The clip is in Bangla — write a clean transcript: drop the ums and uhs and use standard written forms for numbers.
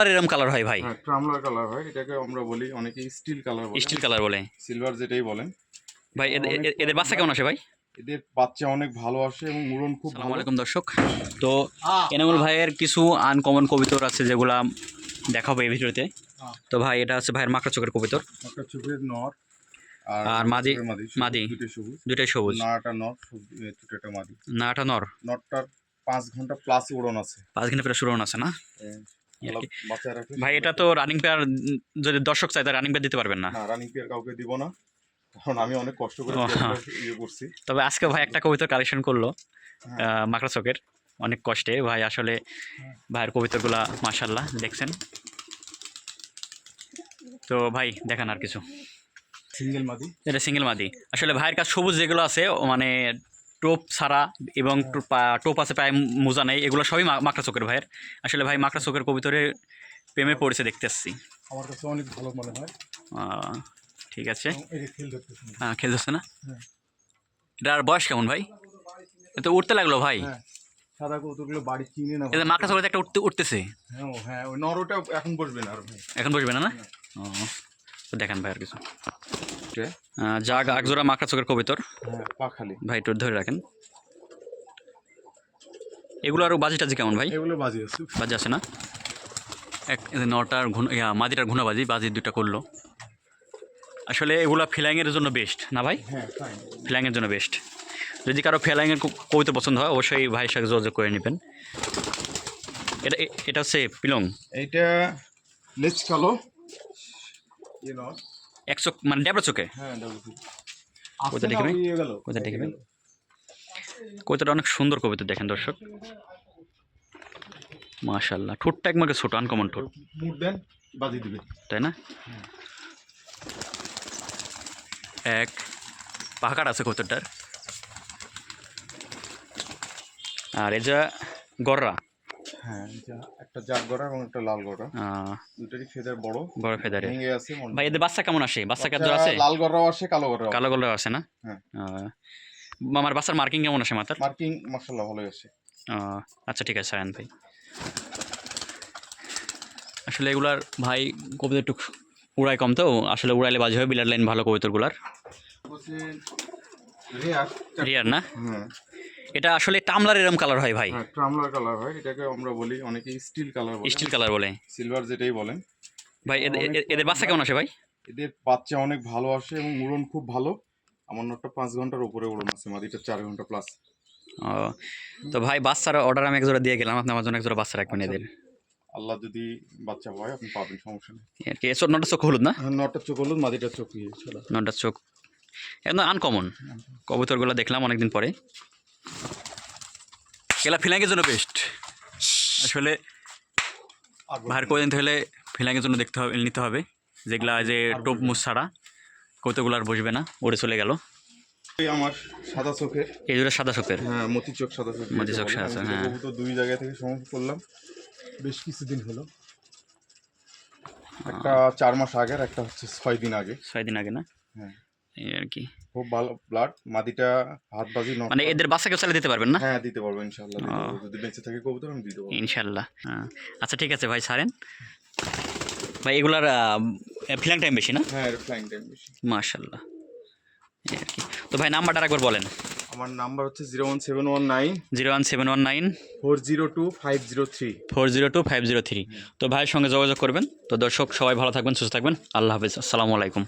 এরকম কালার হয় ভাই? হ্যাঁ, ট্রামলার কালার হয়, এটাকে আমরা বলি অনেকে স্টিল কালার বলে, স্টিল কালার বলে সিলভার যেটাই বলেন। ভাই। এদের বাচ্চা কেমন আসে ভাই? এদের বাচ্চা অনেক ভালো আসে এবং উড়ন খুব আসসালামু ভালো। আলাইকুম দর্শক। তো এনামুল ভাইয়ের কিছু আনকমন কবিতর আছে যেগুলা দেখাবো এই ভিডিওতে। তো ভাই এটা হচ্ছে ভাইয়ের মাকড়া চোখের কবিতর, একটা চোখের নর আর মাদি মাদি দুটাই সবুজ। নাটা নর, দুটোটা মাদি। নাটা নর। নরটার 5 ঘন্টা প্লাস উড়ন আছে। 5 ঘন্টা প্রায় শুরু আছে না আর কি। বাচ্চা রাখলে ভাই এটা তো রানিং পেয়ার, যদি দর্শক চাই তা রানিং পেয়ার দিতে পারবেন না? না, রানিং পেয়ার কাউকে দিব না, কারণ আমি অনেক কষ্ট করে ইয়ে করছি। তবে আজকে ভাই একটা কবিতর কালেকশন করলো মাকড়া চোখের, অনেক কষ্টে ভাই। আসলে ভাইয়ের কবিতরগুলা মাশাআল্লাহ দেখছেন। তো ভাই দেখান আর কিছু। সিঙ্গেল মাদি, এটা সিঙ্গেল মাদি। আসলে ভাইয়ের কাছে সবুজ যেগুলো আছে মানে টোপ ছাড়া এবং টোপ আছে প্রায় মোজা নেই, এগুলো সবই মাকড়া চোখের ভাইয়ের। আসলে ভাই মাকড়া চোখের কবিতরে প্রেমে পড়েছে দেখতে আসছি। আমার কাছে অনেক ভালো মনে হয়। ঠিক আছে, হ্যাঁ, খেল ধরছে না। এটার বয়স কেমন ভাই? এটা তো উঠতে লাগলো ভাই। সাদা কবুতরগুলো বাড়ি চিনে না। এটা মাকড়া চোখের একটা উঠতেছে। হ্যাঁ, ওই নরটা এখন বসবে না আর ভাই। এখন বসবে না না? ও তো দেখান ভাই আর কিছু। জাগ আকজোড়া মাকড়া চোখের কবিতর। হ্যাঁ, পাখালি ভাই একটু ধরে রাখেন। এগুলো আরও বাজি টাজি কেমন ভাই? এগুলো বাজি আছে, বাজি আছে না? নটার মাদিটার ঘুনাবাজি, বাজি দুটা করলো। আসলে এগুলো ফ্লাইংয়ের জন্য বেস্ট না ভাই? হ্যাঁ, ফ্লাইংয়ের জন্য বেস্ট। যদি কারো ফ্লাইংয়ের কবিতা পছন্দ হয় অবশ্যই ভাইয়ের সাথে যোগাযোগ করে নেবেন। এটা হচ্ছে পিলং। এইটা লেজ কালো, এক চোখ মানে ডেবরা চোখে। হ্যাঁ, কবিতা দেখবে, কবিতা দেখবে। কবিতাটা অনেক সুন্দর কবিতা, দেখেন দর্শক মাশাআল্লাহ। ঠোঁটটা একমাত্র ছোট, আনকমন ঠোঁট, মুড দেন বাজি দিবে, তাই না? এক পাহাড় আছে কবিতাটার। আর এই যে গররা, হ্যাঁ, একটা জাগ গড়া এবং একটা লাল গড়া, দুটোরই ফেদার বড় বড় ফেদারে ভেঙে আছে। ভাই এদের বাচ্চা কেমন আসে? বাচ্চা কেমন আছে? লাল গড়াও আসে, কালো গড়াও, কালো গলাও আছে না? হ্যাঁ। আমার বাচ্চার মার্কিং কেমন আসে মাথার? মার্কিং মাশাআল্লাহ ভালোই আসে। আচ্ছা ঠিক আছে আয়ন ভাই। আসলে এগুলার ভাই কবিতা একটু উড়াই কম, তো আসলে উড়াইলে বাজি হয়। বিলার লাইন ভালো কবিতরগুলার। রিয়ার না? হ্যাঁ, এটা আসলে টামলার এরকম কালার হয় ভাই? হ্যাঁ, ট্রামলার কালার হয়, এটাকে আমরা বলি অনেকে স্টিল কালার বলে, স্টিল কালার বলে, সিলভার যেটাই বলেন। ভাই এদের বাচ্চা কেমন আসে ভাই? এদের বাচ্চা অনেক ভালো আসে এবং উড়ন খুব ভালো। আমার নটটা 5 ঘন্টার উপরে উড়ন আছে, মাদিটা 4 ঘন্টা প্লাস। তো ভাই বাচ্চার অর্ডার আমি এক জোড়া দিয়ে গেলাম, আপনি আমার জন্য এক জোড়া বাচ্চা রাখবেন এদের। আল্লাহ যদি বাচ্চা হয় আপনি পাবেন, সমস্যা নেই আর কি। নটা চোখ হলুদ না? নটটা চোখ হলুদ, মাদিটার চোখ নটার চোখ একদম আনকমন কবুতরগুলো দেখলাম অনেকদিন পরে। এগুলা ফিলাইংয়ের জন্য বেস্ট। আসলে ভাইয়ের কদিন হলে ফিলাইংয়ের জন্য দেখতে হবে, নিতে হবে। যেগুলা যে টোপ মুস ছাড়া কবুতরগুলো আর বসবে না, উড়ে চলে গেল। আমার সাদা চোখের, এই দুটো সাদা চোখের। হ্যাঁ, মতি চোখ সাদা চোখ, মতি চোখ সাদা চোখ। হ্যাঁ, তো 2 জায়গা থেকে সংগ্রহ করলাম বেশ কিছুদিন হলো। একটা 4 মাস আগের, একটা হচ্ছে 6 দিন আগে। 6 দিন আগে না? হ্যাঁ, এই আর কি। খুব ভালো ব্লাড। মাদিটা হাতবাজি নট, মানে এদের বাচ্চাকে চাইলে দিতে পারবেন না? হ্যাঁ, দিতে পারবো ইনশাআল্লাহ, দিতে পারবো যদি বেঁচে থাকে কবুতর, আমি দিতে পারবো ইনশাআল্লাহ। আচ্ছা ঠিক আছে ভাই, ছাড়েন ভাই। এগুলার ফ্লাইং টাইম বেশি না? হ্যাঁ, ফ্লাইং টাইম বেশি মাশাআল্লাহ। এই আর কি। তো ভাই নাম্বারটা একবার বলেন। আমার নাম্বার হচ্ছে 01719 01719 402 503 402 503। তো ভাইয়ের সঙ্গে যোগাযোগ করবেন। তো দর্শক সবাই ভালো থাকবেন, সুস্থ থাকবেন। আল্লাহ হাফেজ, আসসালামু আলাইকুম।